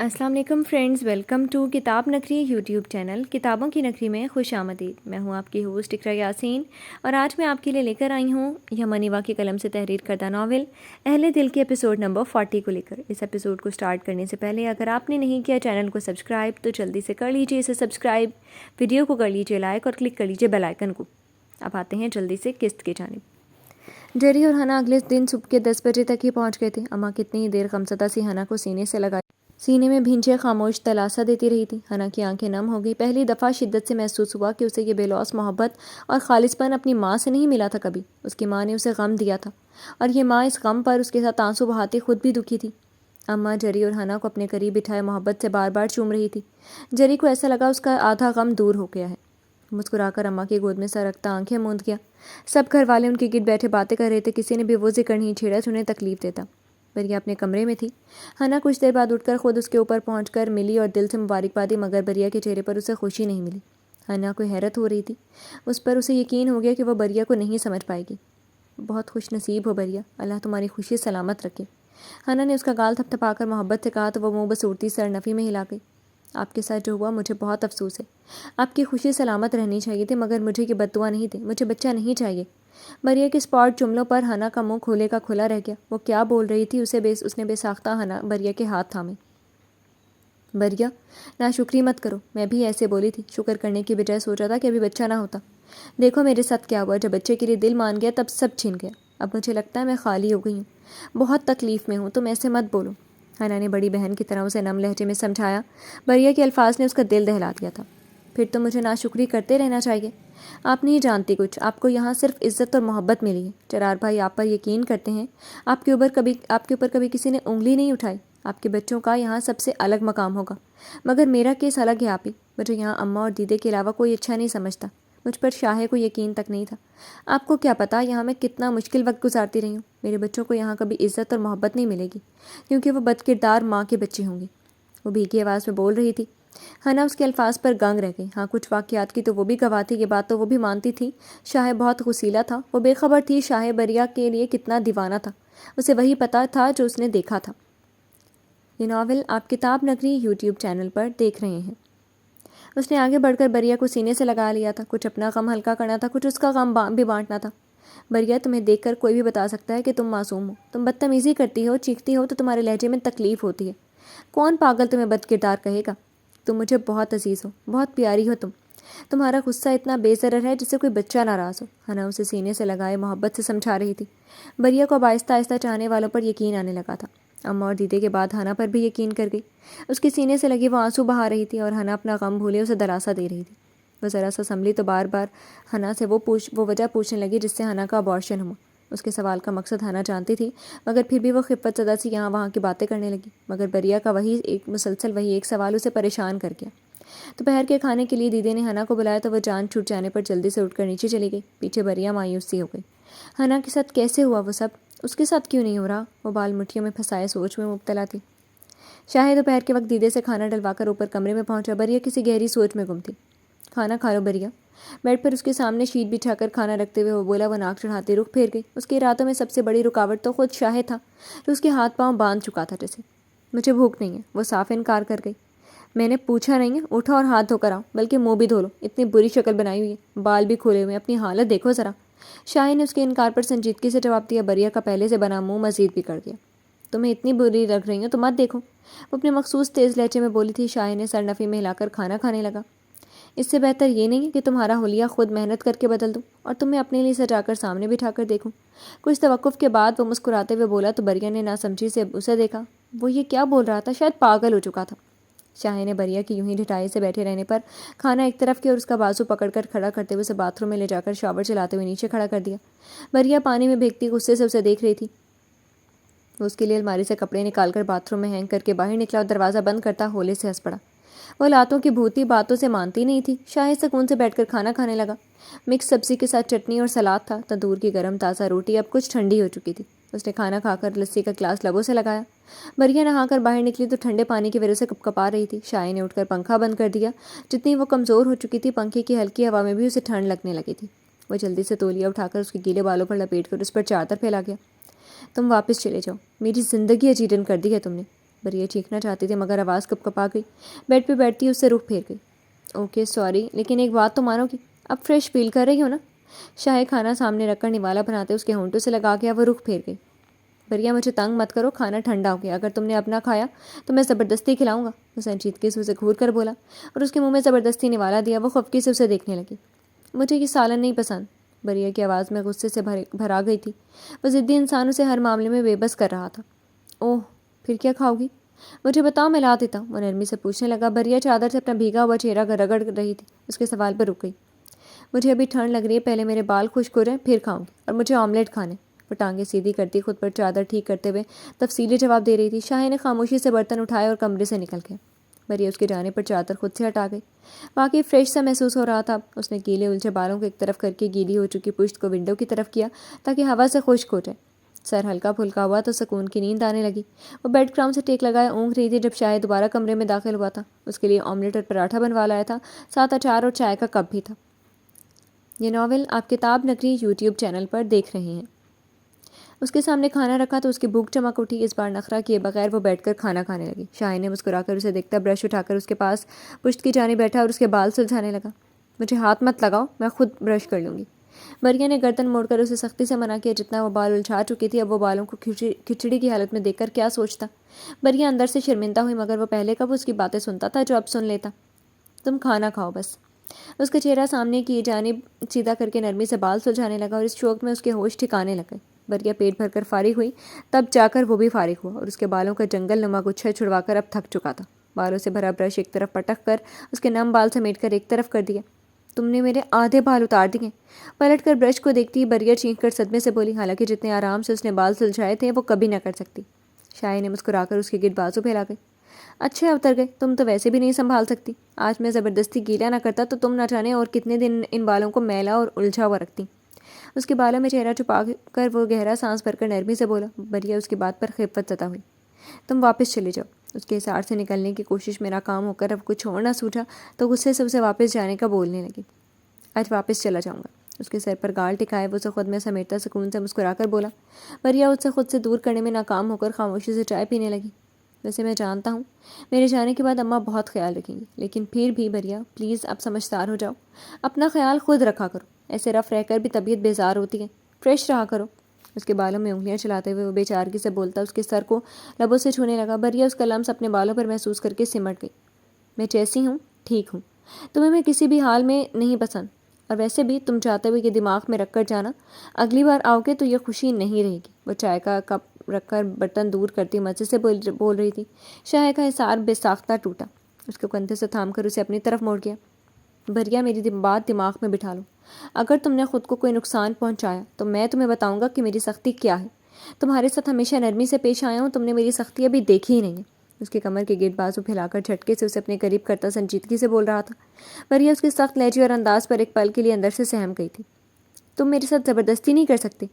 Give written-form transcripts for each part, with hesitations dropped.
السلام علیکم friends, welcome to کتاب نگری یوٹیوب چینل کتابوں کی نگری میں خوش آمدید۔ میں ہوں آپ کی ہوسٹ اقرا یاسین، اور آج میں آپ کے لیے لے کر آئی ہوں یمن ایوا کی قلم سے تحریر کردہ ناول اہل دل کے ایپیسوڈ نمبر 40 کو لے کر۔ اس ایپیسوڈ کو سٹارٹ کرنے سے پہلے اگر آپ نے نہیں کیا چینل کو سبسکرائب تو جلدی سے کر لیجئے اسے سبسکرائب، ویڈیو کو کر لیجئے لائک اور کلک کر لیجئے بیل آئکن کو۔ اب آتے ہیں جلدی سے قسط کی جانب۔ جری اور ہنا اگلے دن صبح کے 10 بجے تک ہی پہنچ گئے تھے۔ اماں کتنی ہی دیر غمزدہ سی ہنا کو سینے سے لگائی، سینے میں بھینچے خاموش تلاسا دیتی رہی تھی۔ ہنا کی آنکھیں نم ہو گئی۔ پہلی دفعہ شدت سے محسوس ہوا کہ اسے یہ بے لوث محبت اور خالص پن اپنی ماں سے نہیں ملا تھا کبھی۔ اس کی ماں نے اسے غم دیا تھا، اور یہ ماں اس غم پر اس کے ساتھ آنسو بہاتے خود بھی دکھی تھی۔ اماں جری اور ہنا کو اپنے قریب بٹھائے محبت سے بار بار چوم رہی تھی۔ جری کو ایسا لگا اس کا آدھا غم دور ہو گیا ہے۔ مسکرا کر اماں کی گود میں سر رکھتا آنکھیں موند گیا۔ سب گھر والے ان کے گرد بیٹھے باتیں کر رہے تھے، کسی نے بھی وہ ذکر نہیں چھیڑا جو انہیں تکلیف دیتا۔ بریہ اپنے کمرے میں تھی۔ ہنا کچھ دیر بعد اٹھ کر خود اس کے اوپر پہنچ کر ملی اور دل سے مبارکباد دی، مگر بریہ کے چہرے پر اسے خوشی نہیں ملی۔ ہنا کو حیرت ہو رہی تھی، اس پر اسے یقین ہو گیا کہ وہ بریہ کو نہیں سمجھ پائے گی۔ بہت خوش نصیب ہو بریہ، اللہ تمہاری خوشی سلامت رکھے۔ ہنا نے اس کا گال تھپ تھپا کر محبت سے کہا تو وہ منہ بسورتی سر نفی میں ہلا گئی۔ آپ کے ساتھ جو ہوا مجھے بہت افسوس ہے۔ آپ کی خوشی سلامت رہنی چاہیے تھی، مگر مجھے یہ بد دعا نہیں دی، مجھے بچہ نہیں چاہیے۔ بریہ کے اسپاٹ جملوں پر ہنا کا منہ کھولے کا کھلا رہ گیا۔ وہ کیا بول رہی تھی، اس نے بے ساختہ بریہ کے ہاتھ تھامے۔ بریہ، ناشکری مت کرو، میں بھی ایسے بولی تھی، شکر کرنے کی بجائے سوچا تھا کہ ابھی بچہ نہ ہوتا۔ دیکھو میرے ساتھ کیا ہوا، جب بچے کے لیے دل مان گیا تب سب چھن گیا۔ اب مجھے لگتا ہے میں خالی ہو گئی ہوں، بہت تکلیف میں ہوں، تم ایسے مت بولو۔ ہنا نے بڑی بہن کی طرح اسے نم لہجے میں سمجھایا۔ بریہ کے الفاظ نے اس کا دل دہلا دیا تھا۔ پھر تو مجھے ناشکری کرتے رہنا چاہیے۔ آپ نہیں جانتی کچھ، آپ کو یہاں صرف عزت اور محبت ملی ہے۔ چرار بھائی آپ پر یقین کرتے ہیں، آپ کے اوپر کبھی کسی نے انگلی نہیں اٹھائی۔ آپ کے بچوں کا یہاں سب سے الگ مقام ہوگا، مگر میرا کیس الگ ہے آپی۔ مجھے یہاں اماں اور دیدے کے علاوہ کوئی اچھا نہیں سمجھتا، مجھ پر شاہے کو یقین تک نہیں تھا۔ آپ کو کیا پتا یہاں میں کتنا مشکل وقت گزارتی رہی ہوں۔ میرے بچوں کو یہاں کبھی عزت اور محبت نہیں ملے گی، کیونکہ وہ بد کردار ماں کے بچے ہوں گے۔ وہ بھیگی آواز میں بول رہی تھی۔ ہنا اس کے الفاظ پر گنگ رہ گئی۔ ہاں کچھ واقعات کی تو وہ بھی گواہ تھی، یہ بات تو وہ بھی مانتی تھی، شاہے بہت غسیلہ تھا۔ وہ بے خبر تھی شاہے بریہ کے لیے کتنا دیوانہ تھا، اسے وہی پتہ تھا جو اس نے دیکھا تھا۔ یہ ناول آپ کتاب نگری یوٹیوب چینل پر دیکھ رہے ہیں۔ اس نے آگے بڑھ کر بریہ کو سینے سے لگا لیا تھا۔ کچھ اپنا غم ہلکا کرنا تھا، کچھ اس کا غم بھی بانٹنا تھا۔ بریہ، تمہیں دیکھ کر کوئی بھی بتا سکتا ہے کہ تم معصوم ہو۔ تم بدتمیزی کرتی ہو، چیختی ہو تو تمہارے لہجے میں تکلیف ہوتی ہے۔ کون پاگل تمہیں بد کردار کہے گا؟ تم مجھے بہت عزیز ہو، بہت پیاری ہو تمہارا غصہ اتنا بے ضرر ہے جسے کوئی بچہ ناراض ہو۔ ہنا اسے سینے سے لگائے محبت سے سمجھا رہی تھی۔ بریہ کو اب آہستہ آہستہ چاہنے والوں پر یقین آنے لگا تھا۔ اماں اور دیدے کے بعد ہنا پر بھی یقین کر گئی۔ اس کے سینے سے لگی وہ آنسو بہا رہی تھی، اور ہنا اپنا غم بھولے اسے دلاسا دے رہی تھی۔ وہ ذرا سا سنبھلی تو بار بار ہنا سے وہ وجہ پوچھنے لگی جس سے ہنا کا ابارشن ہوا۔ اس کے سوال کا مقصد ہنا جانتی تھی، مگر پھر بھی وہ خفت زدہ سی یہاں وہاں کی باتیں کرنے لگی۔ مگر بریہ کا مسلسل وہی ایک سوال اسے پریشان کر گیا۔ دوپہر کے کھانے کے لیے دیدے نے ہنا کو بلایا تو وہ جان چھوٹ جانے پر جلدی سے اٹھ کر نیچے چلی گئی۔ پیچھے بریہ مایوس سی ہو گئی۔ ہنا کے ساتھ کیسے ہوا وہ سب؟ اس کے ساتھ کیوں نہیں ہو رہا؟ وہ بال مٹھیوں میں پھنسائے سوچ میں مبتلا تھی۔ شاہد دوپہر کے وقت دیدے سے کھانا ڈلوا کر اوپر کمرے میں پہنچا۔ بریہ کسی گہری سوچ میں گم تھی۔ کھانا کھا لو بریہ، بیڈ پر اس کے سامنے شیٹ بچھا کر کھانا رکھتے ہوئے وہ بولا۔ وہ ناک چڑھاتے رخ پھیر گئی۔ اس کے ارادوں میں سب سے بڑی رکاوٹ تو خود شاہد تھا، جو اس کے ہاتھ پاؤں باندھ چکا تھا جیسے۔ مجھے بھوک نہیں ہے، وہ صاف انکار کر گئی۔ میں نے پوچھا نہیں ہے، اٹھو اور ہاتھ دھو کر آؤ، بلکہ منہ بھی دھو لو، اتنی بری شکل بنائی ہوئی ہے، بال بھی کھلے ہوئے ہیں، اپنی حالت دیکھو ذرا۔ شاہد نے اس کے انکار پر سنجیدگی سے جواب دیا۔ بریہ کا پہلے سے بنا منہ مزید بگڑ گیا۔ تمہیں اتنی بری لگ رہی ہو تو مت دیکھو، وہ اپنے مخصوص تیز لہجے میں بولی تھی۔ شاہد نے سر نفی میں ہلا کر کھانا کھانے لگا۔ اس سے بہتر یہ نہیں ہے کہ تمہارا حلیہ خود محنت کر کے بدل دوں اور تمہیں اپنے لیے سجا کر سامنے بٹھا کر دیکھوں۔ کچھ توقف کے بعد وہ مسکراتے ہوئے بولا تو بریہ نے ناسمجھی سے اسے دیکھا۔ وہ یہ کیا بول رہا تھا؟ شاید پاگل ہو چکا تھا۔ شاہد نے بریہ کی یوں ہی ڈھٹائی سے بیٹھے رہنے پر کھانا ایک طرف کیا اور اس کا بازو پکڑ کر کھڑا کرتے ہوئے اسے باتھ روم میں لے جا کر شاور چلاتے ہوئے نیچے کھڑا کر دیا۔ بریہ پانی میں بھیگتی غصے سے اسے دیکھ رہی تھی۔ وہ اس کے لیے الماری سے کپڑے نکال کر باتھ روم میں ہینگ کر کے باہر نکلا اور دروازہ بند کرتا ہولے سے ہنس پڑا۔ وہ لاتوں کی بھوتی باتوں سے مانتی نہیں تھی۔ شاہد سکون سے بیٹھ کر کھانا کھانے لگا۔ مکس سبزی کے ساتھ چٹنی اور سلاد تھا۔ تندور کی گرم تازہ روٹی اب کچھ ٹھنڈی ہو چکی تھی۔ اس نے کھانا کھا کر لسی کا گلاس لبوں سے لگایا۔ بریہ نہا کر باہر نکلی تو ٹھنڈے پانی کی وجہ سے کپکپا رہی تھی۔ شاہد نے اٹھ کر پنکھا بند کر دیا۔ جتنی وہ کمزور ہو چکی تھی، پنکھے کی ہلکی ہوا میں بھی اسے ٹھنڈ لگنے لگی تھی۔ وہ جلدی سے تولیہ اٹھا کر اس کے گیلے بالوں پر لپیٹ کر اس پر چادر پھیلا گیا۔ تم واپس چلے جاؤ، میری زندگی اجیرن کر دی ہے تم نے۔ بریہ چیخنا چاہتی تھی مگر آواز کپ کپا گئی. بیڈ پہ بیٹھتی اس سے رخ پھیر گئی. اوکے سوری، لیکن ایک بات تو مانو گی، اب فریش فیل کر رہی ہو نا؟ شاہ کھانا سامنے رکھ کر نوالا بناتے اس کے ہونٹوں سے لگا گیا. وہ رخ پھیر گئی. بریہ مجھے تنگ مت کرو، کھانا ٹھنڈا ہو گیا، اگر تم نے اپنا کھایا تو میں زبردستی کھلاؤں گا. وہ سنجیدگی سے اسے گھور کر بولا اور اس کے منہ میں زبردستی نوالا دیا. وہ خفگی سے اسے دیکھنے لگی. مجھے یہ سالن نہیں پسند. بریہ کی آواز میں غصے سے بھرا گئی تھی. وہ ضدی انسان اسے ہر معاملے میں بے بس کر رہا تھا. اوہ، پھر کیا کھاؤ گی؟ مجھے بتاؤ، میں لا دیتا ہوں، وہ نرمی سے پوچھنے لگا. بریہ چادر سے اپنا بھیگا ہوا چہرہ رگڑ رہی تھی. اس کے سوال پر رک گئی. مجھے ابھی ٹھنڈ لگ رہی ہے، پہلے میرے بال خشک ہو جائیں پھر کھاؤں گی، اور مجھے آملیٹ کھانے. وہ ٹانگیں سیدھی کرتی خود پر چادر ٹھیک کرتے ہوئے تفصیلی جواب دے رہی تھی. شاہ نے خاموشی سے برتن اٹھائے اور کمرے سے نکل گیا. بریہ اس کے جانے پر چادر خود سے ہٹا گئی. واقعی فریش سا محسوس ہو رہا تھا. اس نے گیلے الجھے بالوں کو ایک طرف کر کے گیلی ہو چکی پشت کو ونڈو کی طرف کیا تاکہ ہوا سے خشک ہو جائے. سر ہلکا پھلکا ہوا تو سکون کی نیند آنے لگی. وہ بیڈ کراؤن سے ٹیک لگائے اونگ رہی تھی جب شاہ دوبارہ کمرے میں داخل ہوا تھا. اس کے لیے آملیٹ اور پراٹھا بنوا لایا تھا، ساتھ اچار اور چائے کا کپ بھی تھا. یہ ناول آپ کتاب نگری یوٹیوب چینل پر دیکھ رہے ہیں. اس کے سامنے کھانا رکھا تو اس کی بھوک چمک اٹھی. اس بار نخرہ کیے بغیر وہ بیٹھ کر کھانا کھانے لگی. شاہ نے مسکرا کر اسے دیکھتا برش اٹھا کر اس کے پاس پشت کی جانب بیٹھا اور اس کے بال سلجھانے لگا. مجھے ہاتھ مت لگاؤ، میں خود برش کر لوں گی. بریہ نے گردن موڑ کر اسے سختی سے منع کیا. جتنا وہ بال الجھا چکی تھی اب وہ بالوں کو کھچڑی کی حالت میں دیکھ کر کیا سوچتا. بریہ اندر سے شرمندہ ہوئی مگر وہ پہلے کب اس کی باتیں سنتا تھا جو اب سن لیتا. تم کھانا کھاؤ بس. اس کا چہرہ سامنے کی جانب سیدھا کر کے نرمی سے بال سلجھانے لگا اور اس شوق میں اس کے ہوش ٹھکانے لگے. بریہ پیٹ بھر کر فارغ ہوئی. تب جا کر وہ بھی فارغ ہوا اور اس کے بالوں کا جنگل نما گچھا چھڑوا کر اب تھک چکا تھا. بالوں سے بھرا برش ایک طرف پٹک کر اس کے نم بال سمیٹ کر ایک طرف کر دیا. تم نے میرے آدھے بال اتار دیے. پلٹ کر برش کو دیکھتی بریہ چینک کر صدمے سے بولی. حالانکہ جتنے آرام سے اس نے بال سلجھائے تھے وہ کبھی نہ کر سکتی. شاہ نے مسکرا کر اس کے گرد بازو پھیلا گئی. اچھا اتر گئے، تم تو ویسے بھی نہیں سنبھال سکتی. آج میں زبردستی گیلا نہ کرتا تو تم نہ جانے اور کتنے دن ان بالوں کو میلا اور الجھا ہوا رکھتی. اس کے بالوں میں چہرہ چھپا کر وہ گہرا سانس بھر کر نرمی سے بولا. بریہ اس کی بات پر خیفت زدہ ہوئی. تم واپس چلے جاؤ. اس کے حصار سے نکلنے کی کوشش میں ناکام ہو کر اب کچھ اور نہ سوچا تو غصے سے اسے واپس جانے کا بولنے لگی. آج واپس چلا جاؤں گا. اس کے سر پر گال ٹکائے وہ اسے خود میں سمیٹتا سکون سے مسکرا کر بولا. بریہ اس سے خود سے دور کرنے میں ناکام ہو کر خاموشی سے چائے پینے لگی. ویسے میں جانتا ہوں میرے جانے کے بعد اماں بہت خیال رکھیں گی، لیکن پھر بھی بریہ پلیز اب سمجھدار ہو جاؤ. اپنا خیال خود رکھا کرو. ایسے رف رہ کر بھی طبیعت بیزار ہوتی ہے. فریش رہا کرو. اس کے بالوں میں انگلیاں چلاتے ہوئے وہ بے چارگی سے بولتا اس کے سر کو لبوں سے چھونے لگا. بریہ اس کا لمس اپنے بالوں پر محسوس کر کے سمٹ گئی. میں جیسی ہوں ٹھیک ہوں. تمہیں میں کسی بھی حال میں نہیں پسند، اور ویسے بھی تم چاہتے ہوئے یہ دماغ میں رکھ کر جانا اگلی بار آؤ گے تو یہ خوشی نہیں رہے گی. وہ چائے کا کپ رکھ کر برتن دور کرتی مزے سے بول رہی تھی. شاہ کا حصار بے ساختہ ٹوٹا. اس کے کندھے سے تھام کر اسے اپنی طرف موڑ گیا. بریہ میری بات دماغ میں بٹھا لو. اگر تم نے خود کو کوئی نقصان پہنچایا تو میں تمہیں بتاؤں گا کہ میری سختی کیا ہے. تمہارے ساتھ ہمیشہ نرمی سے پیش آیا ہوں. تم نے میری سختی ابھی دیکھی ہی نہیں ہے. اس کے کمر کے گرد بازو پھیلا کر جھٹکے سے اسے اپنے قریب کرتا سنجیدگی سے بول رہا تھا. بریہ اس کے سخت لہجے اور انداز پر ایک پل کے لیے اندر سے سہم گئی تھی. تم میرے ساتھ زبردستی نہیں کر سکتے.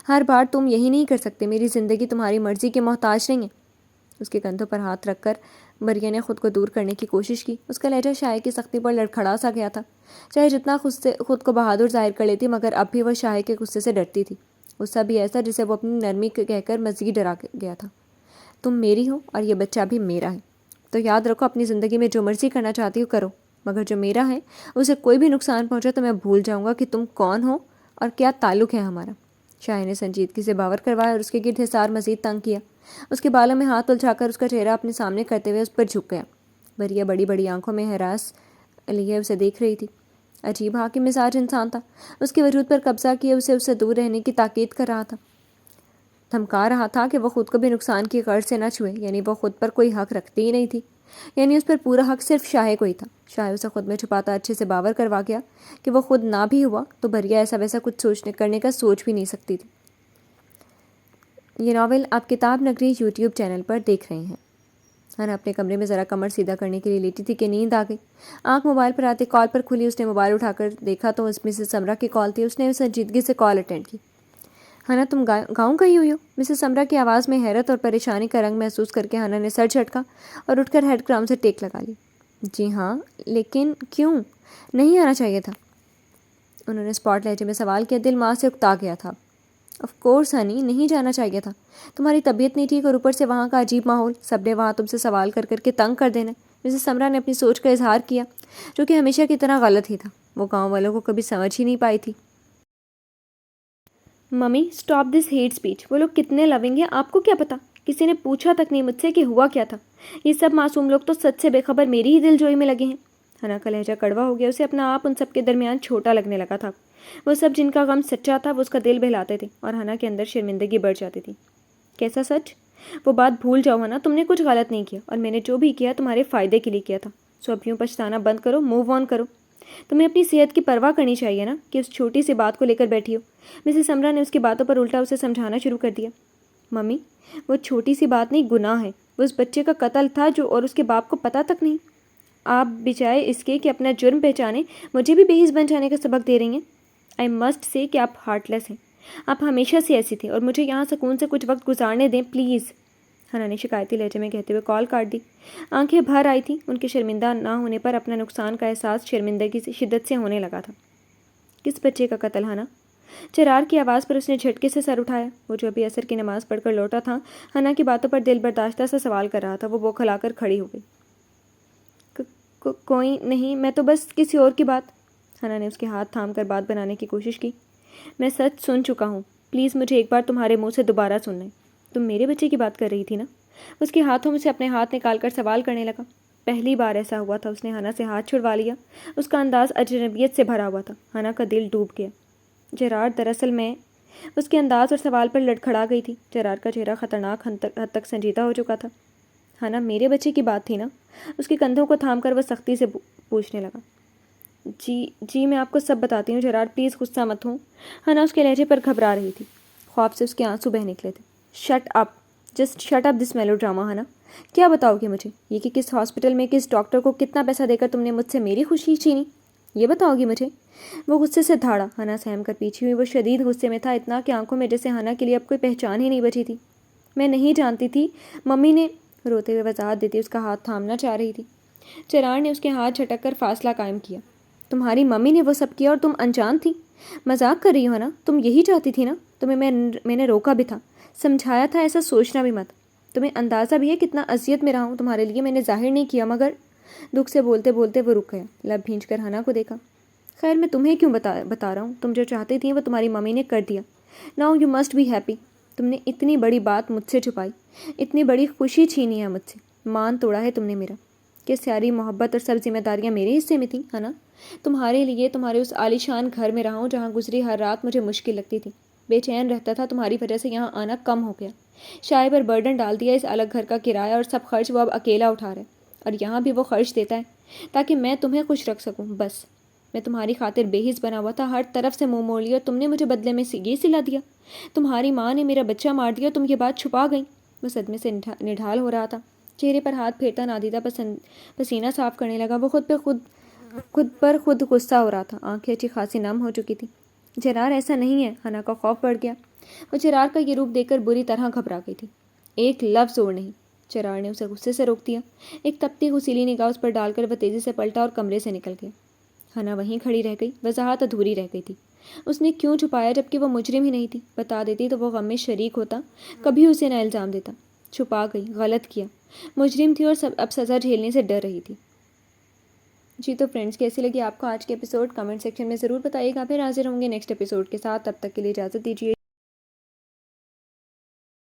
ہر بار تم یہی نہیں کر سکتے. میری زندگی تمہاری مرضی کے محتاج نہیں ہے. اس کے کندھوں پر ہاتھ رکھ کر بریہ نے خود کو دور کرنے کی کوشش کی. اس کا لہجہ شاہ کی سختی پر لڑکھڑا سا گیا تھا. چاہے جتنا خود کو بہادر ظاہر کر لیتی مگر اب بھی وہ شاہ کے غصے سے ڈرتی تھی. غصہ بھی ایسا جسے وہ اپنی نرمی کہہ کر مزید ڈرا گیا تھا. تم میری ہو اور یہ بچہ بھی میرا ہے، تو یاد رکھو اپنی زندگی میں جو مرضی کرنا چاہتی ہو کرو، مگر جو میرا ہے اسے کوئی بھی نقصان پہنچا تو میں بھول جاؤں گا کہ تم کون ہو اور کیا تعلق ہے ہمارا. شاہ نے سنجیدگی سے باور کروایا اور اس کے گرد حصار مزید تنگ کیا. اس کے بالوں میں ہاتھ الجھا کر اس کا چہرہ اپنے سامنے کرتے ہوئے اس پر جھک گیا. بریہ بڑی بڑی آنکھوں میں ہراس لیے اسے دیکھ رہی تھی. عجیب حاکم مزاج انسان تھا. اس کے وجود پر قبضہ کیے اسے اس سے دور رہنے کی تاکید کر رہا تھا. دھمکا رہا تھا کہ وہ خود کو بھی نقصان کی غرض سے نہ چھوئے. یعنی وہ خود پر کوئی حق رکھتی ہی نہیں تھی. یعنی اس پر پورا حق صرف شاہ کو ہی تھا. شاہ اسے خود میں چھپاتا اچھے سے باور کروا گیا کہ وہ خود نہ بھی ہوا تو بریہ ایسا ویسا کچھ کرنے کا سوچ بھی نہیں سکتی تھی. یہ ناول آپ کتاب نگری یوٹیوب چینل پر دیکھ رہے ہیں. ہانا اپنے کمرے میں ذرا کمر سیدھا کرنے کے لیے لیٹی تھی کہ نیند آ گئی. آنکھ موبائل پر آتے کال پر کھلی. اس نے موبائل اٹھا کر دیکھا تو اس مسز سمرا کی کال تھی. اس نے سنجیدگی سے کال اٹینڈ کی. ہانا تم گاؤں گئی ہوئی ہو؟ مسز سمرا کی آواز میں حیرت اور پریشانی کا رنگ محسوس کر کے ہانا نے سر جھٹکا اور اٹھ کر ہیڈ کراؤن سے ٹیک لگا لی. جی ہاں، لیکن کیوں؟ نہیں آنا چاہیے تھا. انہوں نے اسپاٹ لہجے میں سوال کیا. دل ماں سے اکتا گیا تھا. آف کورس ہنی، نہیں جانا چاہیے تھا، تمہاری طبیعت نہیں ٹھیک اور اوپر سے وہاں کا عجیب ماحول، سب نے وہاں تم سے سوال کر کر کے تنگ کر دینا۔ مسز سمرا نے اپنی سوچ کا اظہار کیا، جو کہ ہمیشہ کی طرح غلط ہی تھا، وہ گاؤں والوں کو کبھی سمجھ ہی نہیں پائی تھی۔ Mummy stop this hate speech, وہ لوگ کتنے لونگ ہیں آپ کو کیا پتا، کسی نے پوچھا تک نہیں مجھ سے کہ ہوا کیا تھا، یہ سب معصوم لوگ تو سچ سے بے خبر میری ہی دل جوئی میں لگے ہیں۔ حنا کا لہجہ کڑوا ہو گیا، اسے اپنا آپ ان سب کے درمیان چھوٹا لگنے لگا تھا۔ وہ سب جن کا غم سچا تھا وہ اس کا دل بہلاتے تھے، اور حنا کے اندر شرمندگی بڑھ جاتی تھی۔ کیسا سچ؟ وہ بات بھول جاؤ حنا، تم نے کچھ غلط نہیں کیا، اور میں نے جو بھی کیا تمہارے فائدے کے لیے کیا تھا، سو اب یوں پچھتانا بند کرو، موو آن کرو۔ تمہیں اپنی صحت کی پرواہ کرنی چاہیے نا، کہ اس چھوٹی سی بات کو لے کر بیٹھی ہو۔ مسز سمرا نے اس کی باتوں پر الٹا اسے سمجھانا شروع کر دیا۔ ممی وہ چھوٹی سی بات نہیں، گناہ ہے، وہ اس بچے کا قتل تھا جو، اور اس کے باپ کو پتہ تک نہیں۔ آپ بجائے اس کے کہ اپنا جرم پہچانے، مجھے بھی بے حس بن جانے کا سبق دے رہی ہیں۔ آئی مسٹ سے کہ آپ ہارٹ لیس ہیں، آپ ہمیشہ سے ایسی تھی، اور مجھے یہاں سکون سے کچھ وقت گزارنے دیں پلیز۔ حنا نے شکایتی لہجے میں کہتے ہوئے کال کاٹ دی۔ آنکھیں بھر آئی تھیں، ان کے شرمندہ نہ ہونے پر اپنا نقصان کا احساس شرمندگی سے شدت سے ہونے لگا تھا۔ کس بچے کا قتل حنا؟ چرار کی آواز پر اس نے جھٹکے سے سر اٹھایا، وہ جو ابھی عصر کی نماز پڑھ کر لوٹا تھا، حنا کی باتوں پر دل برداشتہ سا سوال کر رہا تھا۔ وہ بوکھلا کر کھڑی ہو گئی۔ کوئی نہیں، میں تو بس کسی اور کی بات۔ حنا نے اس کے ہاتھ تھام کر بات بنانے کی کوشش کی۔ میں سچ سن چکا ہوں، پلیز مجھے ایک بار تمہارے منہ سے دوبارہ سننا ہے۔ تم میرے بچے کی بات کر رہی تھی نا؟ اس کے ہاتھوں میں سے اپنے ہاتھ نکال کر سوال کرنے لگا۔ پہلی بار ایسا ہوا تھا، اس نے حنا سے ہاتھ چھڑوا لیا۔ اس کا انداز اجنبیت سے بھرا ہوا تھا۔ حنا کا دل ڈوب گیا۔ جرار دراصل میں اس کے انداز اور سوال پر لڑکھڑا گئی تھی۔ جرار کا چہرہ خطرناک حد تک سنجیدہ ہو چکا تھا۔ حنا میرے بچے کی بات تھی نا؟ اس کے کندھوں کو تھام کر وہ سختی سے پوچھنے لگا۔ جی میں آپ کو سب بتاتی ہوں جرار، پلیز غصہ مت ہوں۔ حنا اس کے لہجے پر گھبرا رہی تھی، خواب سے اس کے آنسو بہہ نکلے تھے۔ Shut up, just shut up this melodrama. Hina کیا بتاؤ گے مجھے، یہ کہ کس ہاسپٹل میں کس ڈاکٹر کو کتنا پیسہ دے کر تم نے مجھ سے میری خوشی چھینی، یہ بتاؤ گی مجھے؟ وہ غصے سے دھاڑا۔ حنا سہم کر پیچھے ہوئی، وہ شدید غصے میں تھا، اتنا کہ آنکھوں میں جیسے حنا کے لیے اب کوئی پہچان ہی نہیں بچی تھی۔ میں نہیں جانتی تھی، ممی نے روتے ہوئے وضاحت دیتی، اس کا ہاتھ تھامنا چاہ رہی تھی۔ چرار نے اس کے ہاتھ جھٹک کر فاصلہ قائم کیا۔ تمہاری ممی نے وہ سب کیا اور تم انجان تھی؟ مذاق کر رہی ہو نا، تم یہی چاہتی تھی نا؟ تمہیں میں نے روکا بھی تھا، سمجھایا تھا ایسا سوچنا بھی مت۔ تمہیں اندازہ بھی ہے کتنا اذیت میں رہا ہوں تمہارے لیے، میں نے ظاہر نہیں کیا مگر۔ دکھ سے بولتے بولتے وہ رک گیا، لب بھینچ کر حنا کو دیکھا۔ خیر میں تمہیں کیوں بتا رہا ہوں، تم جو چاہتی تھی وہ تمہاری ممی نے کر دیا۔ Now you must be happy. تم نے اتنی بڑی بات مجھ سے چھپائی، اتنی بڑی خوشی چھینی ہے مجھ سے، مان توڑا ہے تم نے میرا، کہ ساری محبت اور سب ذمہ داریاں میرے حصے میں تھیں حنا۔ تمہارے لیے تمہارے اس عالیشان گھر میں رہا ہوں جہاں گزری ہر رات مجھے مشکل لگتی تھی، بے چین رہتا تھا، تمہاری وجہ سے یہاں آنا کم ہو گیا، شائع پر برڈن ڈال دیا، اس الگ گھر کا کرایہ اور سب خرچ وہ اب اکیلا اٹھا رہا ہے، اور یہاں بھی وہ خرچ دیتا ہے تاکہ میں تمہیں خوش رکھ سکوں بس۔ میں تمہاری خاطر بے حس بنا ہوا تھا، ہر طرف سے منہ موڑ لیا، تم نے مجھے بدلے میں یہ سلا دیا، تمہاری ماں نے میرا بچہ مار دیا، تم یہ بات چھپا گئی۔ وہ صدمے سے نڈھال ہو رہا تھا، چہرے پر ہاتھ پھیرتا نادیدہ پسینہ صاف کرنے لگا۔ وہ خود پر خود غصہ ہو رہا تھا، آنکھیں اچھی خاصی نم ہو چکی تھی۔ جرار ایسا نہیں ہے، حنا کا خوف بڑھ گیا، وہ جرار کا یہ روپ دیکھ کر بری طرح گھبرا گئی تھی۔ ایک لفظ اور نہیں، جرار نے اسے غصے سے روک دیا۔ ایک تپتی غسیلی نگاہ اس پر ڈال کر وہ تیزی سے پلٹا اور کمرے سے نکل گیا۔ حنا وہیں کھڑی رہ گئی، وضاحت ادھوری رہ گئی تھی۔ اس نے کیوں چھپایا جبکہ وہ مجرم ہی نہیں تھی؟ بتا دیتی تو وہ غم میں شریک ہوتا، کبھی اسے نہ الزام دیتا۔ چھپا گئی، غلط کیا، مجرم تھی اور اب سزا جھیلنے سے ڈر رہی تھی۔ جی تو فرینڈز، کیسی لگی آپ کو آج کے ایپیسوڈ؟ کمنٹ سیکشن میں ضرور بتائیے گا۔ پھر حاضر ہوں گے نیکسٹ ایپیسوڈ کے ساتھ، تب تک کے لیے اجازت دیجیے۔